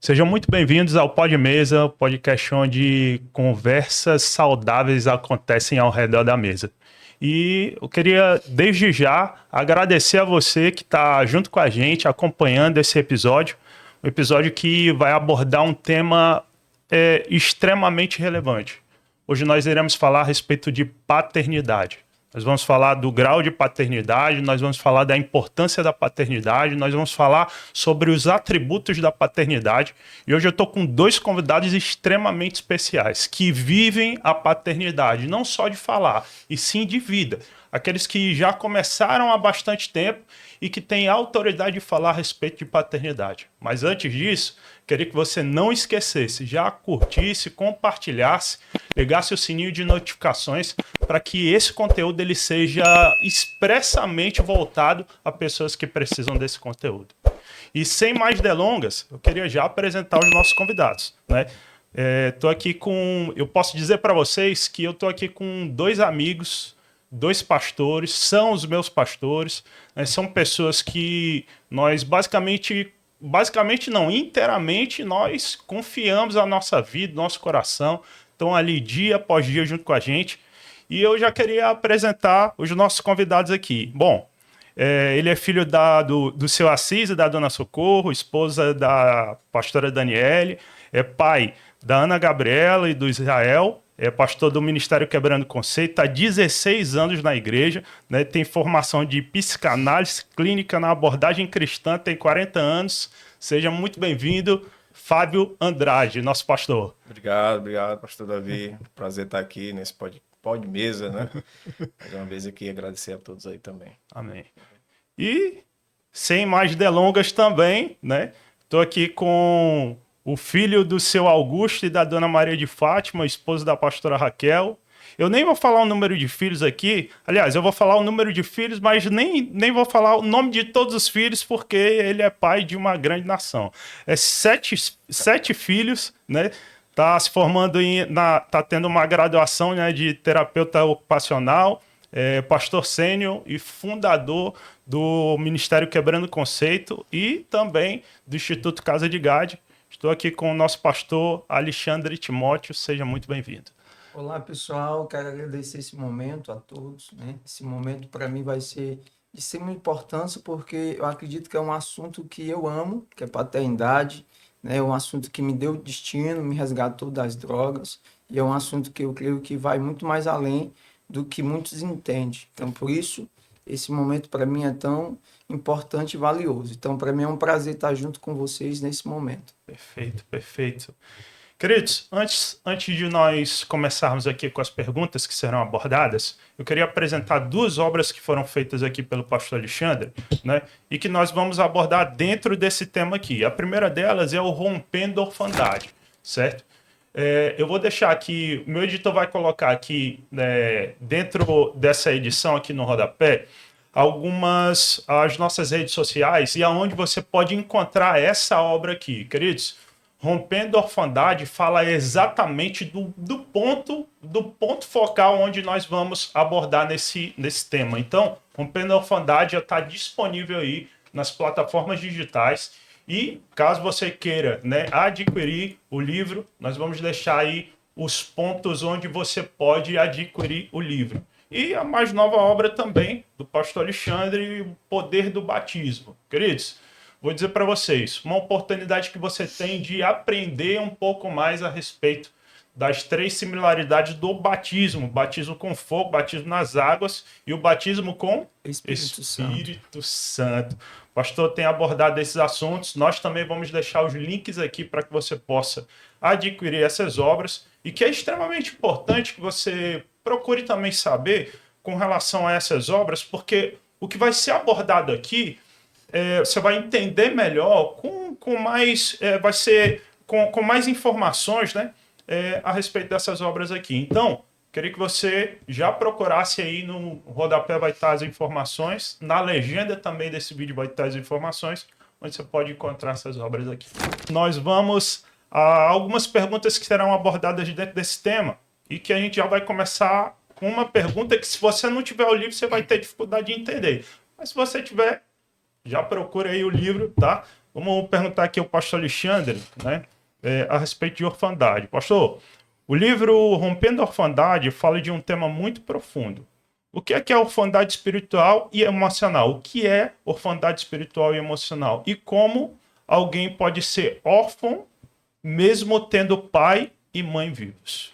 Sejam muito bem-vindos ao Pod Mesa, podcast onde conversas saudáveis acontecem ao redor da mesa. E eu queria, desde já, agradecer a você que está junto com a gente, acompanhando esse episódio. Um episódio que vai abordar um tema extremamente relevante. Hoje nós iremos falar a respeito de paternidade. Nós vamos falar do grau de paternidade, nós vamos falar da importância da paternidade, nós vamos falar sobre os atributos da paternidade. E hoje eu estou com dois convidados extremamente especiais, que vivem a paternidade, não só de falar, e sim de vida. Aqueles que já começaram há bastante tempo e que têm autoridade de falar a respeito de paternidade. Mas antes disso, queria que você não esquecesse, já curtisse, compartilhasse, ligasse o sininho de notificações para que esse conteúdo ele seja expressamente voltado a pessoas que precisam desse conteúdo. E sem mais delongas, eu queria já apresentar os nossos convidados, né? Eu posso dizer para vocês que eu estou aqui com dois amigos, dois pastores, são os meus pastores, né? São pessoas que nós basicamente não, inteiramente nós confiamos a nossa vida, nosso coração, estão ali dia após dia junto com a gente. E eu já queria apresentar os nossos convidados aqui. Bom, ele é filho do seu Assis e da dona Socorro, esposa da pastora Daniele, é pai da Ana Gabriela e do Israel, é pastor do Ministério Quebrando Conceito, está há 16 anos na igreja, né, tem formação de psicanálise clínica na abordagem cristã, tem 40 anos. Seja muito bem-vindo, Fábio Andrade, nosso pastor. Obrigado, pastor Davi. Prazer estar aqui nesse pod mesa, né? Mais uma vez aqui agradecer a todos aí também. Amém. E, sem mais delongas também, né? Estou aqui com o filho do seu Augusto e da dona Maria de Fátima, esposa da pastora Raquel. Eu nem vou falar o número de filhos aqui. Aliás, eu vou falar o número de filhos, mas nem vou falar o nome de todos os filhos, porque ele é pai de uma grande nação. É sete filhos, né? Tá se formando tá tendo uma graduação, né, de terapeuta ocupacional, pastor sênior e fundador do Ministério Quebrando Conceito e também do Instituto Casa de Gade. Estou aqui com o nosso pastor Alexandre Timóteo. Seja muito bem-vindo. Olá, pessoal. Quero agradecer esse momento a todos, né? Esse momento para mim vai ser de extrema importância porque eu acredito que é um assunto que eu amo, que é paternidade, né? É um assunto que me deu destino, me resgatou das drogas e é um assunto que eu creio que vai muito mais além do que muitos entendem. Então, por isso, esse momento para mim é tão importante e valioso. Então, para mim é um prazer estar junto com vocês nesse momento. Perfeito, perfeito. Queridos, antes de nós começarmos aqui com as perguntas que serão abordadas, eu queria apresentar duas obras que foram feitas aqui pelo pastor Alexandre, né, e que nós vamos abordar dentro desse tema aqui. A primeira delas é o Rompendo a Orfandade, certo? Eu vou deixar aqui, o meu editor vai colocar aqui, né, dentro dessa edição aqui no rodapé, as nossas redes sociais e aonde você pode encontrar essa obra aqui, queridos. Rompendo a Orfandade fala exatamente do ponto focal onde nós vamos abordar nesse tema. Então, Rompendo a Orfandade já está disponível aí nas plataformas digitais. E caso você queira, né, adquirir o livro, nós vamos deixar aí os pontos onde você pode adquirir o livro. E a mais nova obra também, do pastor Alexandre, O Poder do Batismo. Queridos, vou dizer para vocês, uma oportunidade que você tem de aprender um pouco mais a respeito das três similaridades do batismo. Batismo com fogo, batismo nas águas e o batismo com Espírito Santo. O pastor tem abordado esses assuntos. Nós também vamos deixar os links aqui para que você possa adquirir essas obras e que é extremamente importante que você procure também saber com relação a essas obras, porque o que vai ser abordado aqui você vai entender melhor com mais informações, né, a respeito dessas obras aqui. Então, queria que você já procurasse aí no rodapé, vai estar as informações, na legenda também desse vídeo vai estar as informações, onde você pode encontrar essas obras aqui. Nós vamos a algumas perguntas que serão abordadas dentro desse tema e que a gente já vai começar com uma pergunta que, se você não tiver o livro, você vai ter dificuldade de entender. Mas se você tiver, já procura aí o livro, tá? Vamos perguntar aqui ao pastor Alexandre, né, a respeito de orfandade. Pastor, o livro Rompendo a Orfandade fala de um tema muito profundo. O que é a orfandade espiritual e emocional? O que é orfandade espiritual e emocional? E como alguém pode ser órfão mesmo tendo pai e mãe vivos?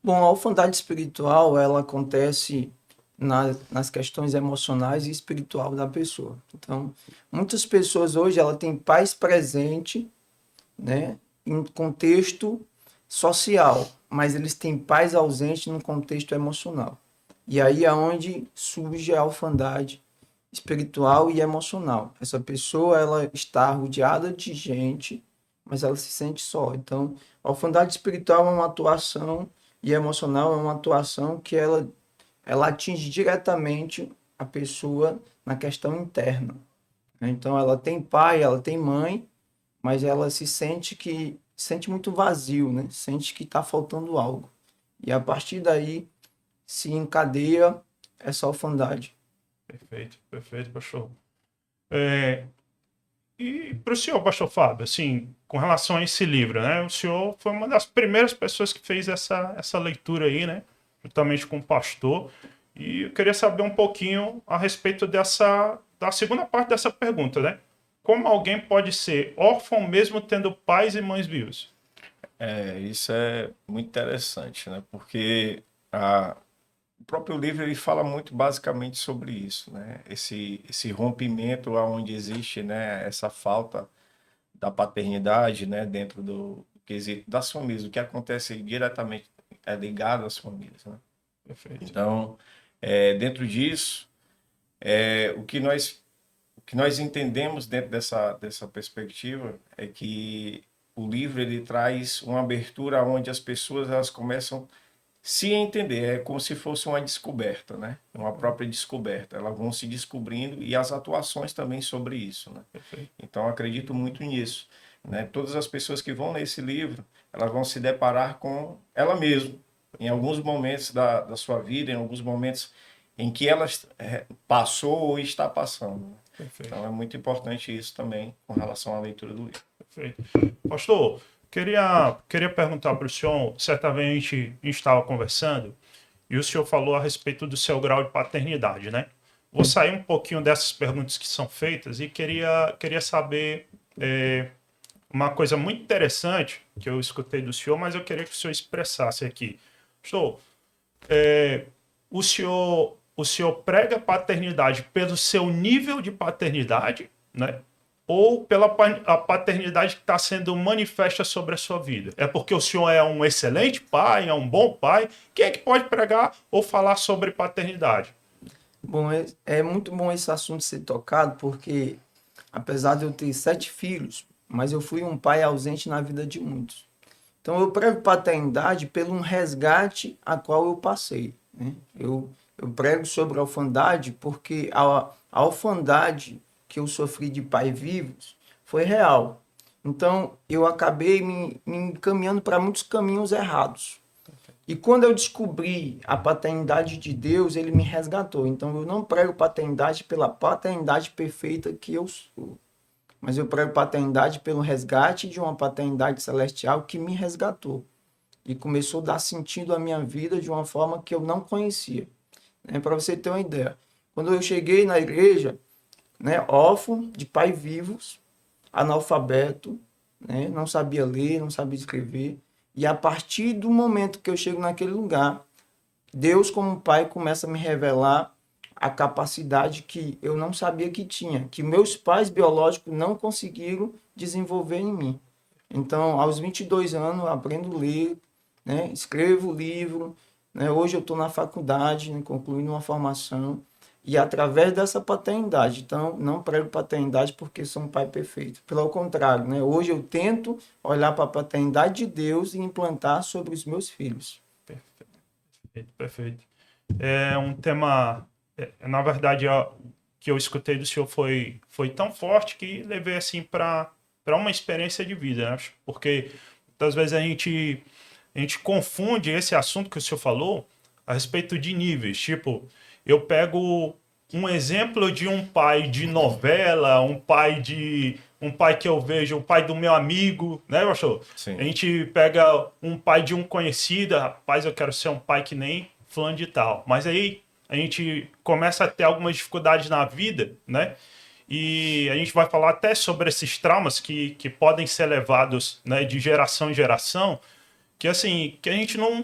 Bom, a orfandade espiritual, ela acontece nas questões emocionais e espiritual da pessoa. Então, muitas pessoas hoje, ela têm pais presentes, né, em contexto social, mas eles têm pais ausentes no contexto emocional. E aí é onde surge a orfandade espiritual e emocional. Essa pessoa, ela está rodeada de gente, mas ela se sente só. Então, a orfandade espiritual é uma atuação e emocional é uma atuação que ela atinge diretamente a pessoa na questão interna. Então, ela tem pai, ela tem mãe, mas ela sente muito vazio, né? Sente que está faltando algo. E a partir daí se encadeia essa orfandade. Perfeito, pastor. E para o senhor, pastor Fábio, assim, com relação a esse livro, né? O senhor foi uma das primeiras pessoas que fez essa leitura aí, né? Juntamente com o pastor. E eu queria saber um pouquinho a respeito da segunda parte dessa pergunta, né? Como alguém pode ser órfão mesmo tendo pais e mães vivos? Isso é muito interessante, né? Porque o próprio livro ele fala muito basicamente sobre isso, né? Esse rompimento onde existe, né, essa falta da paternidade, né, dentro do quesito das famílias, o que acontece diretamente é ligado às famílias, né? Perfeito. Então, dentro disso, o que nós entendemos dentro dessa perspectiva é que o livro ele traz uma abertura onde as pessoas elas começam a se entender, é como se fosse uma descoberta, né? Uma própria descoberta. Elas vão se descobrindo e as atuações também sobre isso, né? Perfeito. Então, eu acredito muito nisso, né? Todas as pessoas que vão ler esse livro, elas vão se deparar com ela mesma, em alguns momentos da sua vida, em alguns momentos em que ela passou ou está passando. Perfeito. Então, é muito importante isso também com relação à leitura do livro. Perfeito. Pastor, queria perguntar para o senhor, certa vez a gente estava conversando e o senhor falou a respeito do seu grau de paternidade, né? Vou sair um pouquinho dessas perguntas que são feitas e queria saber uma coisa muito interessante que eu escutei do senhor, mas eu queria que o senhor expressasse aqui. Pastor, o senhor prega paternidade pelo seu nível de paternidade, né? Ou pela a paternidade que está sendo manifesta sobre a sua vida? É porque o senhor é um excelente pai, é um bom pai? Quem é que pode pregar ou falar sobre paternidade? Bom, é muito bom esse assunto ser tocado, porque apesar de eu ter 7 filhos, mas eu fui um pai ausente na vida de muitos. Então eu prego paternidade pelo um resgate a qual eu passei, né? Eu prego sobre a orfandade porque a orfandade que eu sofri de pai vivos foi real. Então eu acabei me encaminhando para muitos caminhos errados. E quando eu descobri a paternidade de Deus, ele me resgatou. Então eu não prego paternidade pela paternidade perfeita que eu sou, mas eu prego paternidade pelo resgate de uma paternidade celestial que me resgatou e começou a dar sentido à minha vida de uma forma que eu não conhecia. Para você ter uma ideia, quando eu cheguei na igreja, né, órfão de pais vivos, analfabeto, né, não sabia ler, não sabia escrever, e a partir do momento que eu chego naquele lugar, Deus como pai começa a me revelar a capacidade que eu não sabia que tinha, que meus pais biológicos não conseguiram desenvolver em mim. Então, aos 22 anos, eu aprendo a ler, né, escrevo livro, né, hoje eu estou na faculdade, né, concluindo uma formação, e através dessa paternidade. Então, não prego paternidade porque sou um pai perfeito. Pelo contrário, né, hoje eu tento olhar para a paternidade de Deus e implantar sobre os meus filhos. Perfeito. É um tema, na verdade, que eu escutei do senhor foi tão forte que levei assim para uma experiência de vida, né? Porque muitas vezes a gente confunde esse assunto que o senhor falou a respeito de níveis. Tipo, eu pego um exemplo de um pai de novela, um um pai que eu vejo, o pai do meu amigo, né, pastor? Sim. A gente pega um pai de um conhecido, rapaz, eu quero ser um pai que nem fulano de tal. Mas aí a gente começa a ter algumas dificuldades na vida, né? E a gente vai falar até sobre esses traumas que podem ser levados, né, de geração em geração, que assim, que a gente não...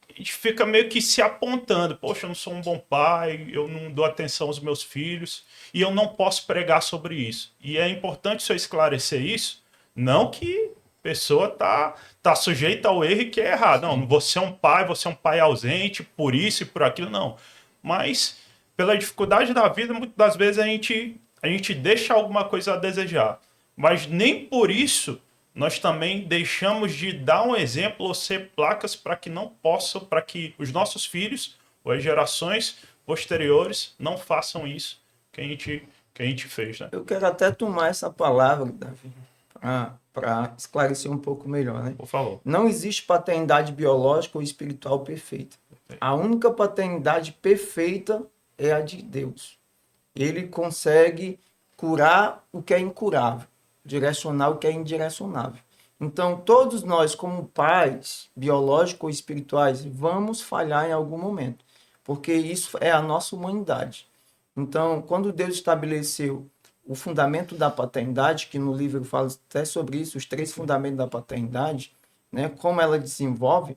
A gente fica meio que se apontando. Poxa, eu não sou um bom pai, eu não dou atenção aos meus filhos e eu não posso pregar sobre isso. E é importante se eu esclarecer isso, não que a pessoa tá sujeita ao erro e que é errado. Não, você é um pai ausente, por isso e por aquilo, não. Mas pela dificuldade da vida, muitas das vezes a gente deixa alguma coisa a desejar. Mas nem por isso nós também deixamos de dar um exemplo ou ser placas para que não possam, para que os nossos filhos ou as gerações posteriores não façam isso que a gente fez, né? Eu quero até tomar essa palavra, Davi, para esclarecer um pouco melhor, né? Por favor. Não existe paternidade biológica ou espiritual perfeita. A única paternidade perfeita é a de Deus. Ele consegue curar o que é incurável, direcionar o que é indirecionável. Então, todos nós, como pais, biológicos ou espirituais, vamos falhar em algum momento, porque isso é a nossa humanidade. Então, quando Deus estabeleceu o fundamento da paternidade, que no livro fala até sobre isso, os 3 fundamentos da paternidade, né, como ela desenvolve,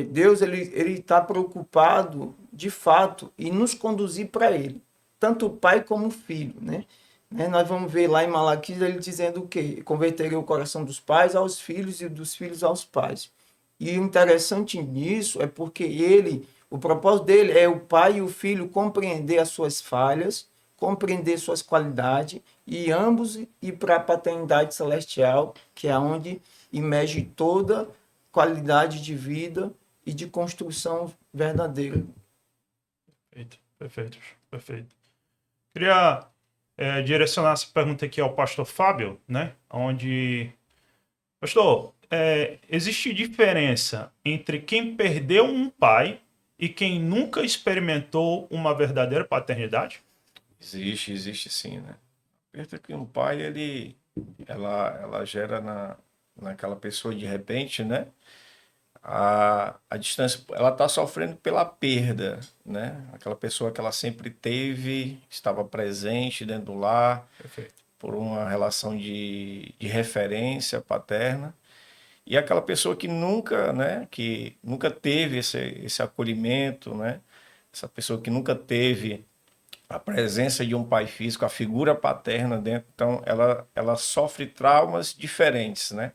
Deus ele está preocupado, de fato, em nos conduzir para Ele, tanto o pai como o filho, né? Nós vamos ver lá em Malaquias ele dizendo o quê? Converterei o coração dos pais aos filhos e dos filhos aos pais. E o interessante nisso é porque o propósito dele é o pai e o filho compreender as suas falhas, compreender suas qualidades e ambos ir para a paternidade celestial, que é onde emerge toda qualidade de vida e de construção verdadeira. Perfeito, perfeito. Queria direcionar essa pergunta aqui ao pastor Fábio, né? Onde, pastor, existe diferença entre quem perdeu um pai e quem nunca experimentou uma verdadeira paternidade? Existe sim, né? Perda que um pai, ela gera naquela pessoa de repente, né? A distância, ela está sofrendo pela perda, né? Aquela pessoa que ela sempre teve, estava presente dentro do lar, Perfeito. por uma relação de referência paterna, e aquela pessoa que nunca teve esse acolhimento, né? Essa pessoa que nunca teve a presença de um pai físico, a figura paterna dentro, então ela sofre traumas diferentes, né?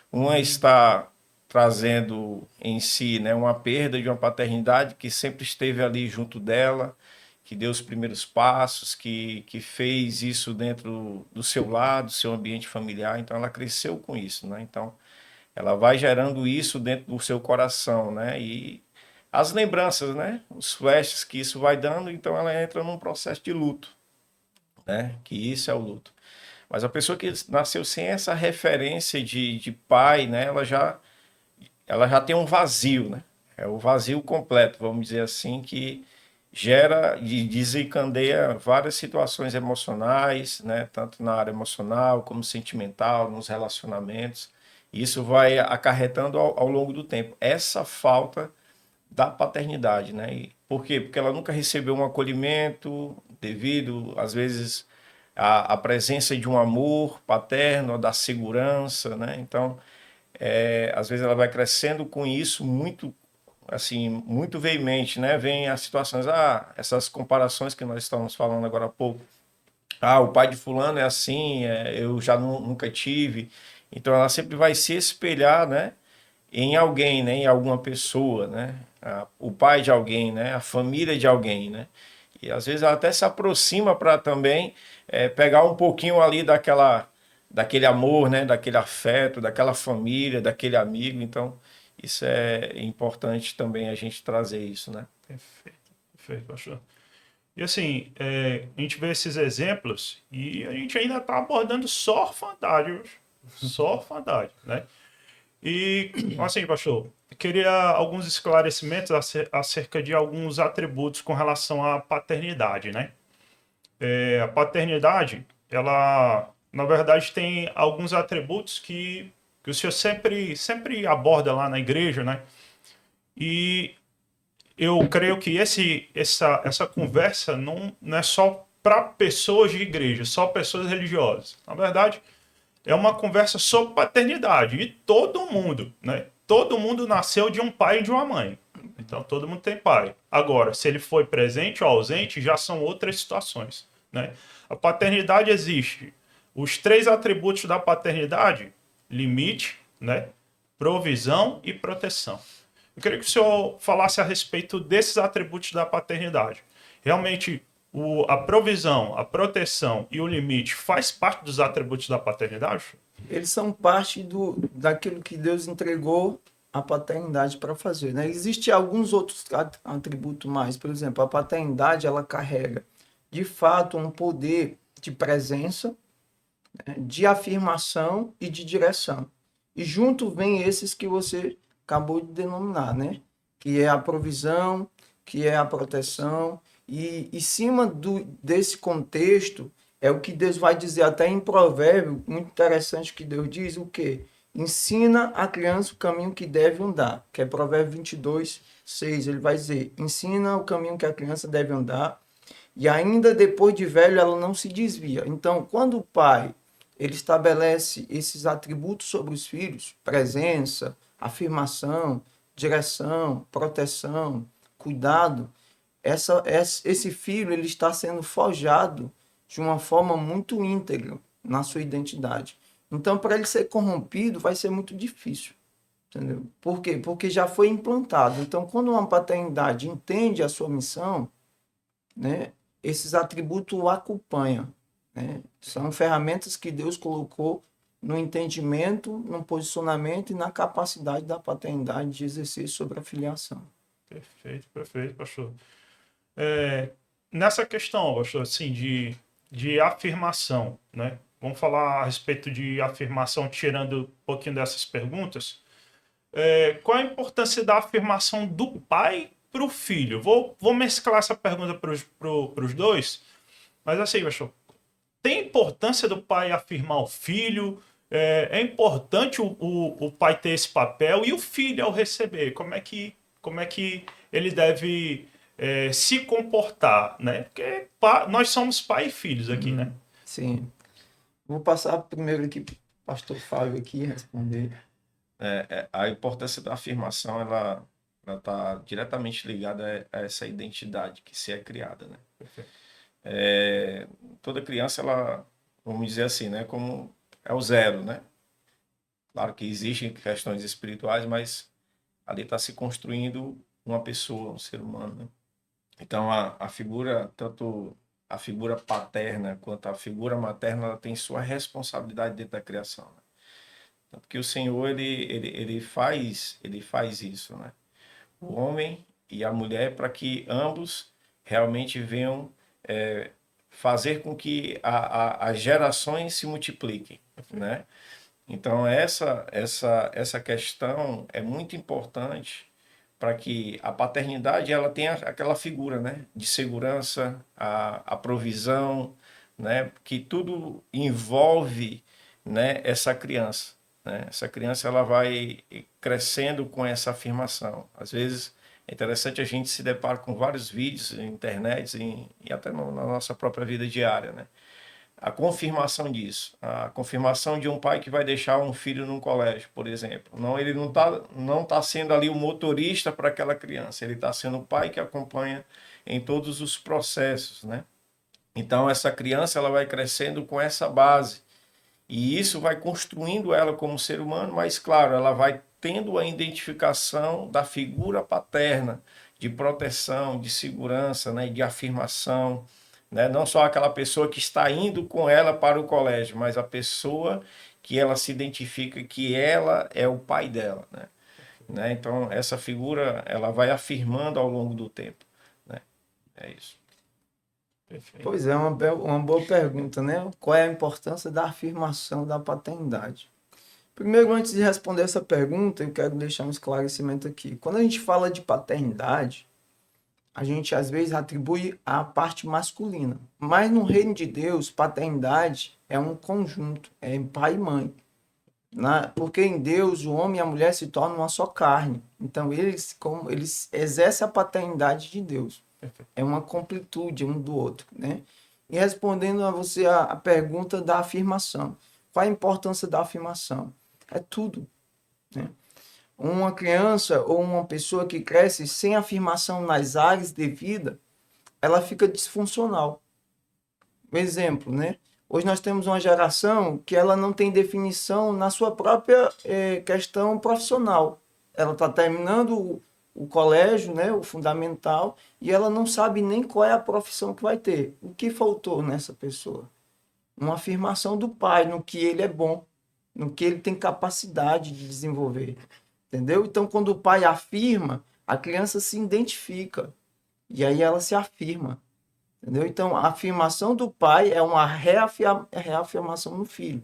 Uma está trazendo em si, né, uma perda de uma paternidade que sempre esteve ali junto dela, que deu os primeiros passos, que fez isso dentro do seu lar, do seu ambiente familiar, então ela cresceu com isso, né? Então ela vai gerando isso dentro do seu coração, né? E as lembranças, né? Os flashes que isso vai dando, então ela entra num processo de luto, né? Que isso é o luto. Mas a pessoa que nasceu sem essa referência de pai, né? Ela já tem um vazio, né? É o vazio completo, vamos dizer assim, que gera e desencadeia várias situações emocionais, né? Tanto na área emocional como sentimental, nos relacionamentos. Isso vai acarretando ao longo do tempo. Essa falta da paternidade, né? E por quê? Porque ela nunca recebeu um acolhimento devido, às vezes, à presença de um amor paterno, da segurança, né? Então, às vezes ela vai crescendo com isso muito, assim, muito veemente, né? Vem as situações, essas comparações que nós estamos falando agora há pouco. O pai de fulano é assim, eu já nunca tive. Então, ela sempre vai se espelhar, né? Em alguém, né? Em alguma pessoa, né? O pai de alguém, né? A família de alguém, né? E às vezes ela até se aproxima para também pegar um pouquinho ali daquele amor, né? Daquele afeto, daquela família, daquele amigo. Então, isso é importante também a gente trazer isso, né? Perfeito, perfeito, pastor. E assim, a gente vê esses exemplos e a gente ainda está abordando só orfandade, hoje. Só orfandade, né? E, assim, pastor, eu queria alguns esclarecimentos acerca de alguns atributos com relação à paternidade, né? A paternidade, ela na verdade, tem alguns atributos que o senhor sempre aborda lá na igreja, né? E eu creio que essa conversa não é só para pessoas de igreja, só pessoas religiosas. Na verdade, é uma conversa sobre paternidade. E todo mundo, né? Todo mundo nasceu de um pai e de uma mãe. Então, todo mundo tem pai. Agora, se ele foi presente ou ausente, já são outras situações, né? A paternidade existe. Os três atributos da paternidade: limite, né? Provisão e proteção. Eu queria que o senhor falasse a respeito desses atributos da paternidade. Realmente, a provisão, a proteção e o limite faz parte dos atributos da paternidade? Eles são parte daquilo que Deus entregou a paternidade para fazer, né? Existem alguns outros atributos mais. Por exemplo, a paternidade, ela carrega, de fato, um poder de presença, né, de afirmação e de direção. E junto vem esses que você acabou de denominar, né? Que é a provisão, que é a proteção. E em cima desse contexto, é o que Deus vai dizer até em Provérbio, muito interessante que Deus diz, o quê? Ensina a criança o caminho que deve andar, que é Provérbio 22, 6. Ele vai dizer, ensina o caminho que a criança deve andar, e ainda depois de velho ela não se desvia. Então, quando o pai ele estabelece esses atributos sobre os filhos, presença, afirmação, direção, proteção, cuidado, esse filho ele está sendo forjado de uma forma muito íntegra na sua identidade. Então, para ele ser corrompido, vai ser muito difícil. Entendeu? Por quê? Porque já foi implantado. Então, quando uma paternidade entende a sua missão, né, esses atributos o acompanham. Né? São ferramentas que Deus colocou no entendimento, no posicionamento e na capacidade da paternidade de exercer sobre a filiação. Perfeito, pastor. Nessa questão, pastor, assim, de afirmação, né? Vamos falar a respeito de afirmação, tirando um pouquinho dessas perguntas. Qual a importância da afirmação do pai para o filho? Vou mesclar essa pergunta para os dois, mas assim, pastor, tem importância do pai afirmar o filho? É importante o pai ter esse papel e o filho ao receber? Como é que ele deve se comportar, né? Porque nós somos pai e filhos aqui, né? Sim. Vou passar primeiro aqui para o pastor Fábio aqui responder. A importância da afirmação, ela está diretamente ligada a essa identidade que se é criada, né? Toda criança, ela, vamos dizer assim, né, como é o zero, né? Claro que existem questões espirituais, mas ali está se construindo uma pessoa, um ser humano, né? Então, a figura, tanto a figura paterna quanto a figura materna, ela tem sua responsabilidade dentro da criação, né? Tanto que o Senhor, ele faz isso, né? O homem e a mulher, para que ambos realmente venham fazer com que as gerações se multipliquem, né? Então, essa questão é muito importante para que a paternidade ela tenha aquela figura, né, de segurança, a provisão, né, que tudo envolve, né, essa criança. Né? Essa criança ela vai crescendo com essa afirmação. Às vezes é interessante a gente se deparar com vários vídeos na internet e até na nossa própria vida diária, né? A confirmação disso, a confirmação de um pai que vai deixar um filho num colégio, por exemplo. Não, ele não tá sendo ali o motorista para aquela criança, ele está sendo o pai que acompanha em todos os processos, né? Então, essa criança ela vai crescendo com essa base. E isso vai construindo ela como ser humano, mas, claro, ela vai tendo a identificação da figura paterna, de proteção, de segurança, né, de afirmação, né? Não só aquela pessoa que está indo com ela para o colégio, mas a pessoa que ela se identifica que ela é o pai dela, né? Então, essa figura ela vai afirmando ao longo do tempo, né? É isso. Perfeito. Pois é, uma boa pergunta, né? Qual é a importância da afirmação da paternidade? Primeiro, antes de responder essa pergunta, eu quero deixar um esclarecimento aqui. Quando a gente fala de paternidade, a gente às vezes atribui a parte masculina. Mas no reino de Deus, paternidade é um conjunto, é pai e mãe. Porque em Deus o homem e a mulher se tornam uma só carne. Então eles exercem a paternidade de Deus. É uma completude um do outro, né? E respondendo a você a pergunta da afirmação. Qual a importância da afirmação? É tudo, né? Uma criança ou uma pessoa que cresce sem afirmação nas áreas de vida, ela fica disfuncional. Um exemplo, né? Hoje nós temos uma geração que ela não tem definição na sua própria questão profissional. Ela está terminando o colégio, né, o fundamental, e ela não sabe nem qual é a profissão que vai ter. O que faltou nessa pessoa? Uma afirmação do pai no que ele é bom, no que ele tem capacidade de desenvolver. Entendeu? Então, quando o pai afirma, a criança se identifica. E aí ela se afirma. Entendeu? Então, a afirmação do pai é uma reafirmação no filho.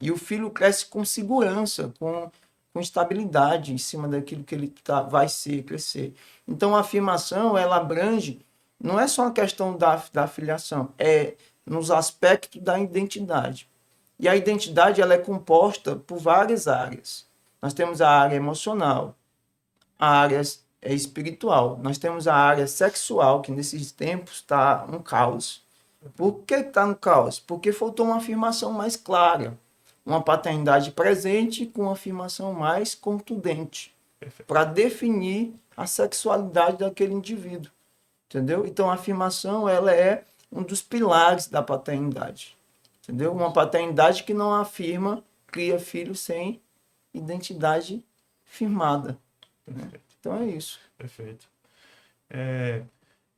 E o filho cresce com segurança, com estabilidade em cima daquilo que ele vai ser, crescer. Então, a afirmação, ela abrange, não é só uma questão da filiação, é nos aspectos da identidade. E a identidade, ela é composta por várias áreas. Nós temos a área emocional, a área espiritual, nós temos a área sexual, que nesses tempos está um caos. Por que está no caos? Porque faltou uma afirmação mais clara, uma paternidade presente com uma afirmação mais contundente, para definir a sexualidade daquele indivíduo. Entendeu? Então, a afirmação ela é um dos pilares da paternidade. Entendeu? Uma paternidade que não afirma, cria filho sem identidade firmada. Né? Então é isso. Perfeito.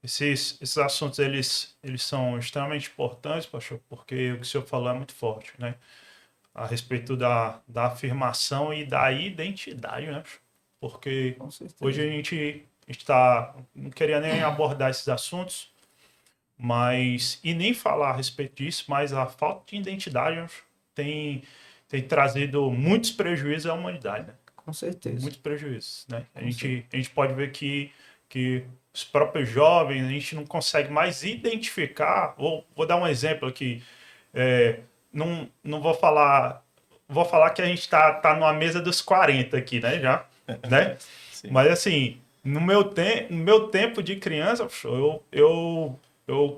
Esses assuntos, eles são extremamente importantes, pastor, porque o que o senhor falou é muito forte, né? A respeito da afirmação e da identidade, né? Porque hoje a gente está... Não queria nem abordar esses assuntos, e nem falar a respeito disso, mas a falta de identidade, né, tem trazido muitos prejuízos à humanidade, né? Com certeza. Muitos prejuízos, né? A gente pode ver que os próprios jovens, a gente não consegue mais identificar. Vou dar um exemplo aqui. Não vou falar que a gente está numa mesa dos 40 aqui, né? Já, né? Mas assim, no meu tempo de criança, eu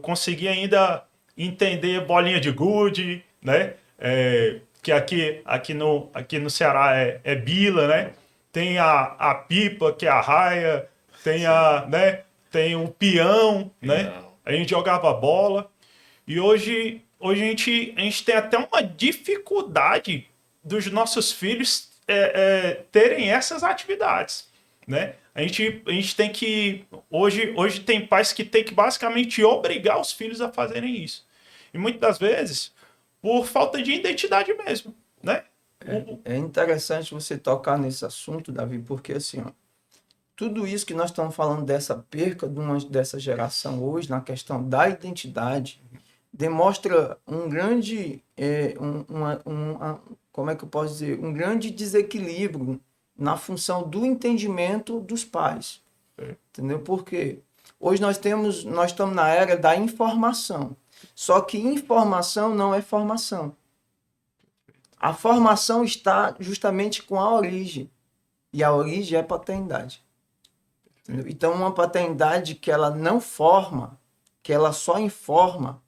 consegui ainda entender bolinha de gude, né? Que aqui no Ceará é bila, né? Tem a pipa, que é a raia, né? Tem o peão, né? A gente jogava bola. E hoje a gente tem até uma dificuldade dos nossos filhos terem essas atividades, né? A gente tem que... Hoje tem pais que tem que basicamente obrigar os filhos a fazerem isso. E muitas das vezes por falta de identidade mesmo, né? É interessante você tocar nesse assunto, Davi, porque assim, ó, tudo isso que nós estamos falando dessa perca dessa geração hoje, na questão da identidade, demonstra um grande, como é que eu posso dizer, um grande desequilíbrio na função do entendimento dos pais. Entendeu? Por quê? Hoje nós estamos na era da informação. Só que informação não é formação. A formação está justamente com a origem. E a origem é paternidade. Entendeu? Então, uma paternidade que ela não forma, que ela só informa,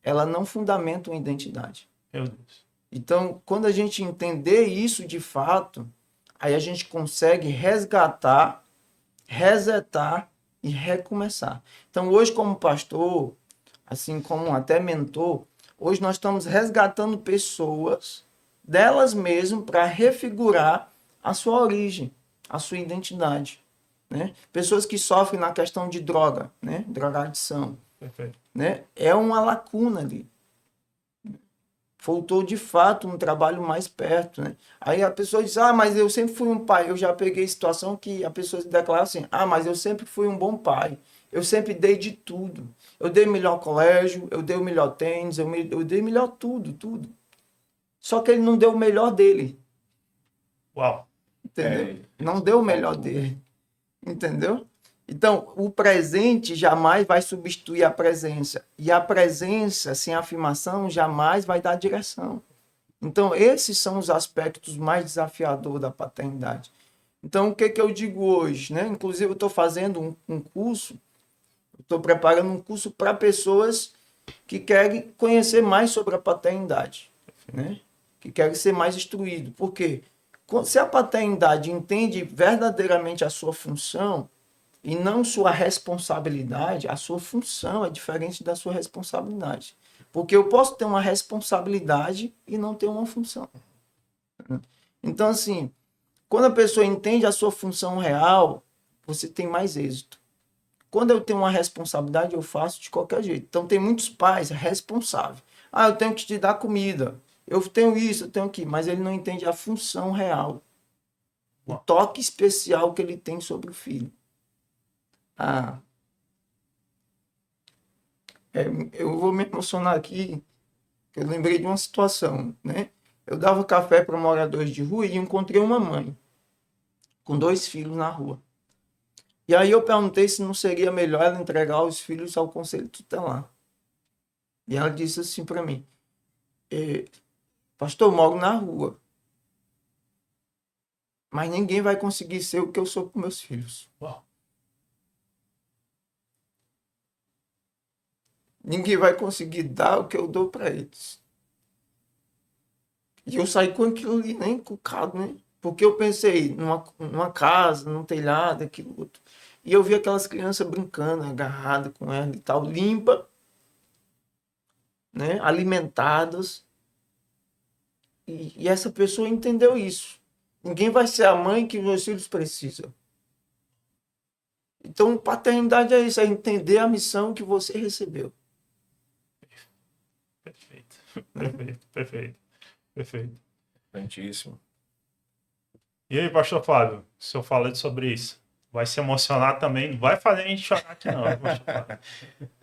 ela não fundamenta uma identidade. Meu Deus. Então, quando a gente entender isso de fato, aí a gente consegue resgatar, resetar e recomeçar. Então, hoje, como pastor, assim como até mentor, hoje nós estamos resgatando pessoas delas mesmas para refigurar a sua origem, a sua identidade. Né? Pessoas que sofrem na questão de droga, né? Drogadição. Perfeito. Né? É uma lacuna ali. Faltou, de fato, um trabalho mais perto. Né? Aí a pessoa diz, mas eu sempre fui um pai. Eu já peguei situação que a pessoa declara assim, mas eu sempre fui um bom pai. Eu sempre dei de tudo. Eu dei o melhor colégio, eu dei o melhor tênis, eu dei o melhor tudo. Só que ele não deu o melhor dele. Uau. Entendeu? Não deu o melhor dele. Entendeu? Então, o presente jamais vai substituir a presença. E a presença, sem afirmação, jamais vai dar direção. Então, esses são os aspectos mais desafiadores da paternidade. Então, o que eu digo hoje, né? Inclusive, eu estou fazendo um curso, estou preparando um curso para pessoas que querem conhecer mais sobre a paternidade, né? Que querem ser mais instruídos. Por quê? Se a paternidade entende verdadeiramente a sua função e não sua responsabilidade, a sua função é diferente da sua responsabilidade. Porque eu posso ter uma responsabilidade e não ter uma função. Então, assim, quando a pessoa entende a sua função real, você tem mais êxito. Quando eu tenho uma responsabilidade, eu faço de qualquer jeito. Então, tem muitos pais responsáveis. Ah, eu tenho que te dar comida. Eu tenho isso, eu tenho aquilo. Mas ele não entende a função real. O toque especial que ele tem sobre o filho. Ah, eu vou me emocionar aqui, que eu lembrei de uma situação, né? Eu dava café para moradores de rua e encontrei uma mãe com 2 filhos na rua. E aí eu perguntei se não seria melhor ela entregar os filhos ao conselho tutelar. E ela disse assim para mim, pastor, eu moro na rua, mas ninguém vai conseguir ser o que eu sou com meus filhos. Uau. Ninguém vai conseguir dar o que eu dou para eles. E eu saí com aquilo ali, né, encucado, né? Porque eu pensei numa casa, num telhado, aquilo outro. E eu vi aquelas crianças brincando, agarradas com ela e tal, limpa, né, alimentadas. E essa pessoa entendeu isso. Ninguém vai ser a mãe que meus filhos precisam. Então, paternidade é isso, é entender a missão que você recebeu. Perfeito, perfeito, perfeito, perfeito. Importantíssimo. E aí, pastor Fábio, o senhor falando sobre isso, vai se emocionar também, não vai fazer a gente chorar aqui não, pastor Fábio.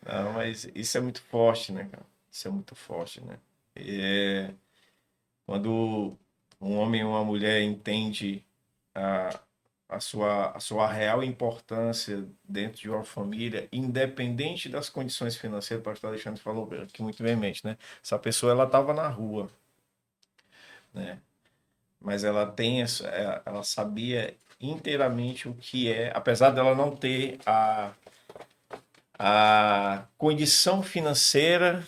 Não, mas isso é muito forte, né, cara? Isso é muito forte, né? Quando um homem ou uma mulher entende a, a sua real importância dentro de uma família, independente das condições financeiras, o pastor Alexandre falou aqui muito veemente, né? Essa pessoa, ela estava na rua, né? Mas ela sabia inteiramente o que é, apesar dela não ter a condição financeira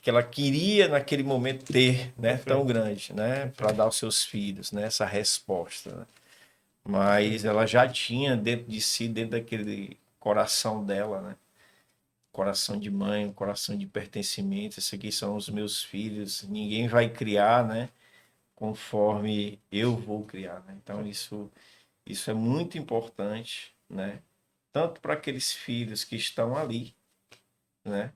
que ela queria naquele momento ter, né, tão grande, né, para dar aos seus filhos, né, essa resposta, né? Mas ela já tinha dentro de si, dentro daquele coração dela, né, coração de mãe, coração de pertencimento, esses aqui são os meus filhos, ninguém vai criar, né, conforme eu vou criar, né? Então isso é muito importante, né, tanto para aqueles filhos que estão ali, né,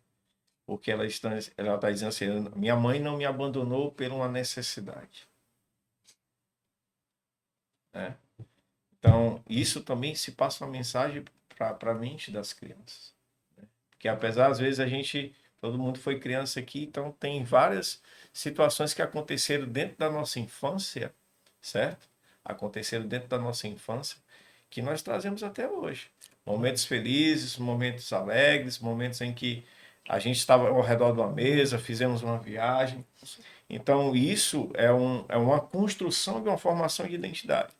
porque ela está dizendo assim, minha mãe não me abandonou por uma necessidade, né? Então, isso também se passa uma mensagem para a mente das crianças, né? Porque apesar, às vezes, todo mundo foi criança aqui, então tem várias situações que aconteceram dentro da nossa infância, certo? Aconteceram dentro da nossa infância, que nós trazemos até hoje. Momentos felizes, momentos alegres, momentos em que a gente estava ao redor de uma mesa, fizemos uma viagem. Então, isso é uma construção de uma formação de identidade.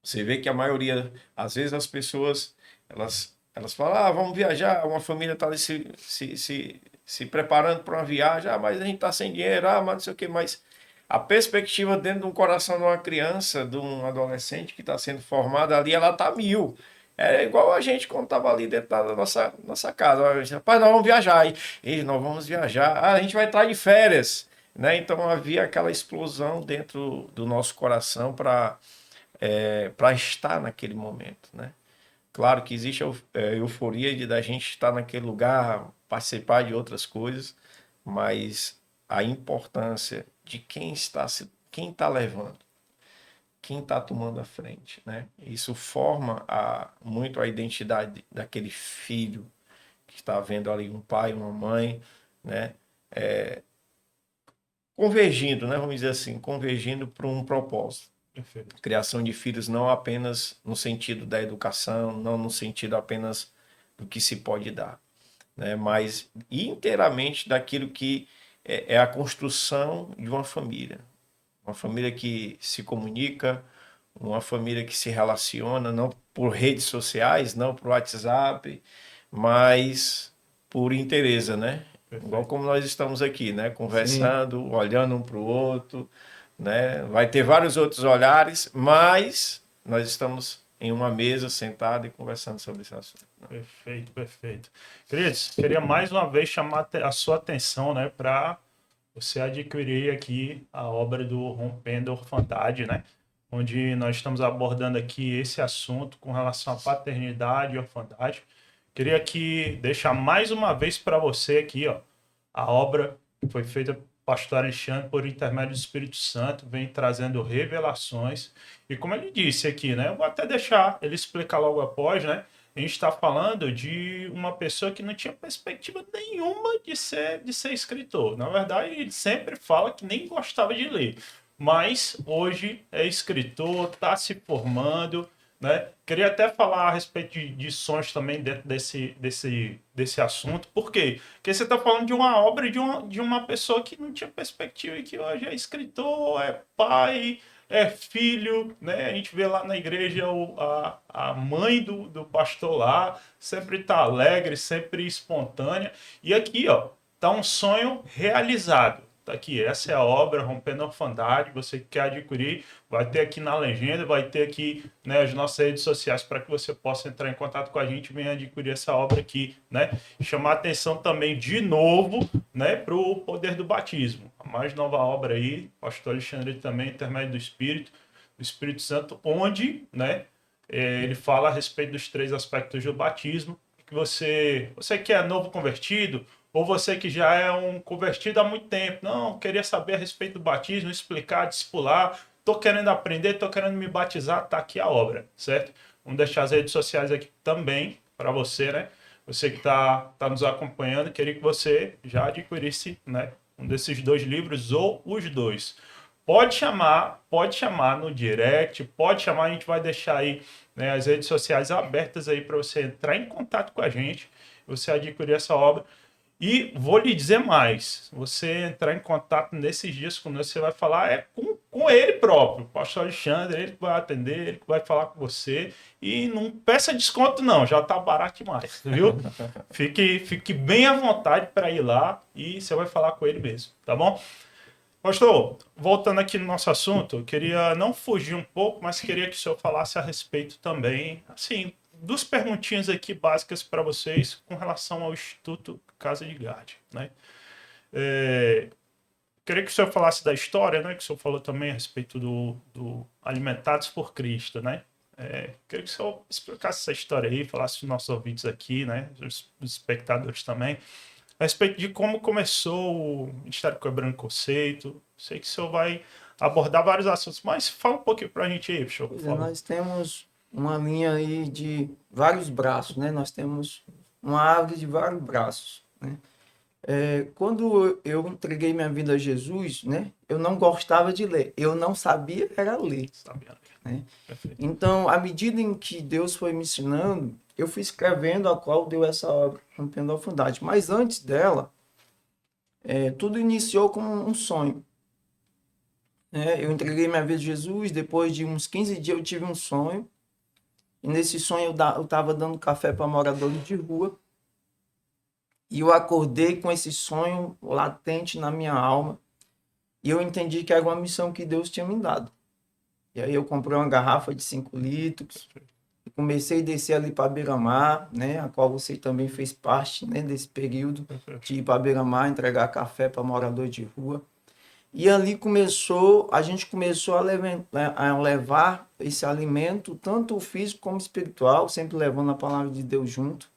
Você vê que a maioria, às vezes, as pessoas, elas falam, vamos viajar, uma família está ali se preparando para uma viagem, mas a gente está sem dinheiro, mas não sei o quê, mas a perspectiva dentro de um coração de uma criança, de um adolescente que está sendo formado ali, ela está mil. É igual a gente quando estava ali dentro da nossa casa. Rapaz, nós vamos viajar. Nós vamos viajar. A gente vai estar de férias. Né? Então havia aquela explosão dentro do nosso coração para estar naquele momento. Né? Claro que existe a euforia da gente estar naquele lugar, participar de outras coisas, mas a importância de quem está levando, quem está tomando a frente, né? Isso forma muito a identidade daquele filho que está vendo ali um pai, uma mãe, né? Convergindo, né? Vamos dizer assim, convergindo para um propósito, Perfeito. Criação de filhos não apenas no sentido da educação, não no sentido apenas do que se pode dar, né? Mas inteiramente daquilo que é a construção de uma família. Uma família que se comunica, uma família que se relaciona, não por redes sociais, não por WhatsApp, mas por interesse, né? Perfeito. Igual como nós estamos aqui, né? Sim. Conversando, olhando um para o outro, né? Vai ter vários outros olhares, mas nós estamos em uma mesa, sentado e conversando sobre esse assunto. Perfeito, perfeito. Queridos, queria mais uma vez chamar a sua atenção, né, para você adquirir aqui a obra do Rompendo a Orfandade, né, onde nós estamos abordando aqui esse assunto com relação à paternidade e orfandade. Queria aqui deixar mais uma vez para você aqui, ó, a obra que foi feita pelo pastor Alexandre por intermédio do Espírito Santo, vem trazendo revelações. E como ele disse aqui, né, eu vou até deixar ele explicar logo após, né, a gente está falando de uma pessoa que não tinha perspectiva nenhuma de ser escritor. Na verdade, ele sempre fala que nem gostava de ler. Mas hoje é escritor, está se formando, né? Queria até falar a respeito de sonhos também dentro desse assunto. Por quê? Porque você está falando de uma obra de uma pessoa que não tinha perspectiva e que hoje é escritor, é pai, é filho, né? A gente vê lá na igreja a mãe do pastor lá, sempre está alegre, sempre espontânea. E aqui, ó, tá um sonho realizado. Tá aqui, essa é a obra Rompendo a Orfandade. Você que quer adquirir, vai ter aqui na legenda, vai ter aqui, né, as nossas redes sociais para que você possa entrar em contato com a gente e venha adquirir essa obra aqui, né? Chamar a atenção também de novo, né, para o poder do batismo. A mais nova obra aí, pastor Alexandre também, intermédio do Espírito Santo, onde, né, ele fala a respeito dos 3 aspectos do batismo. Que você que é novo convertido, ou você que já é um convertido há muito tempo, não, queria saber a respeito do batismo, explicar, discipular, tô querendo aprender, tô querendo me batizar, tá aqui a obra, certo? Vamos deixar as redes sociais aqui também para você, né? Você que tá nos acompanhando, queria que você já adquirisse, né, um desses 2 livros ou os 2. Pode chamar no direct, pode chamar, a gente vai deixar aí, né, as redes sociais abertas aí para você entrar em contato com a gente, você adquirir essa obra. E vou lhe dizer mais, você entrar em contato nesses dias conosco, você vai falar com ele próprio, o pastor Alexandre, ele que vai atender, ele que vai falar com você, e não peça desconto não, já tá barato demais, viu? Fique bem à vontade para ir lá e você vai falar com ele mesmo, tá bom? Pastor, voltando aqui no nosso assunto, eu queria não fugir um pouco, mas queria que o senhor falasse a respeito também, assim, duas perguntinhas aqui básicas para vocês com relação ao Instituto Casa de Gade, né? Queria que o senhor falasse da história, né? Que o senhor falou também a respeito do Alimentados por Cristo, né? Queria que o senhor explicasse essa história aí, falasse para os nossos ouvintes aqui, né? Os espectadores também, a respeito de como começou o Ministério Quebrando Conceito. Sei que o senhor vai abordar vários assuntos, mas fala um pouquinho para a gente aí, por favor. Nós temos uma linha aí de vários braços, né? Nós temos uma árvore de vários braços, né? Quando eu entreguei minha vida a Jesus, né? Eu não gostava de ler, eu não sabia era ler. Né? Então, à medida em que Deus foi me ensinando, eu fui escrevendo a qual deu essa obra, Rompendo a Orfandade. Mas antes dela, tudo iniciou com um sonho. Eu entreguei minha vida a Jesus, depois de uns 15 dias eu tive um sonho. E nesse sonho eu estava dando café para moradores de rua. E eu acordei com esse sonho latente na minha alma. E eu entendi que era uma missão que Deus tinha me dado. E aí eu comprei uma garrafa de 5 litros. E comecei a descer ali para Beira-Mar, né? A qual você também fez parte, né, desse período de ir para Beira-Mar, entregar café para morador de rua. E ali a gente começou a levar esse alimento, tanto físico como espiritual, sempre levando a palavra de Deus junto,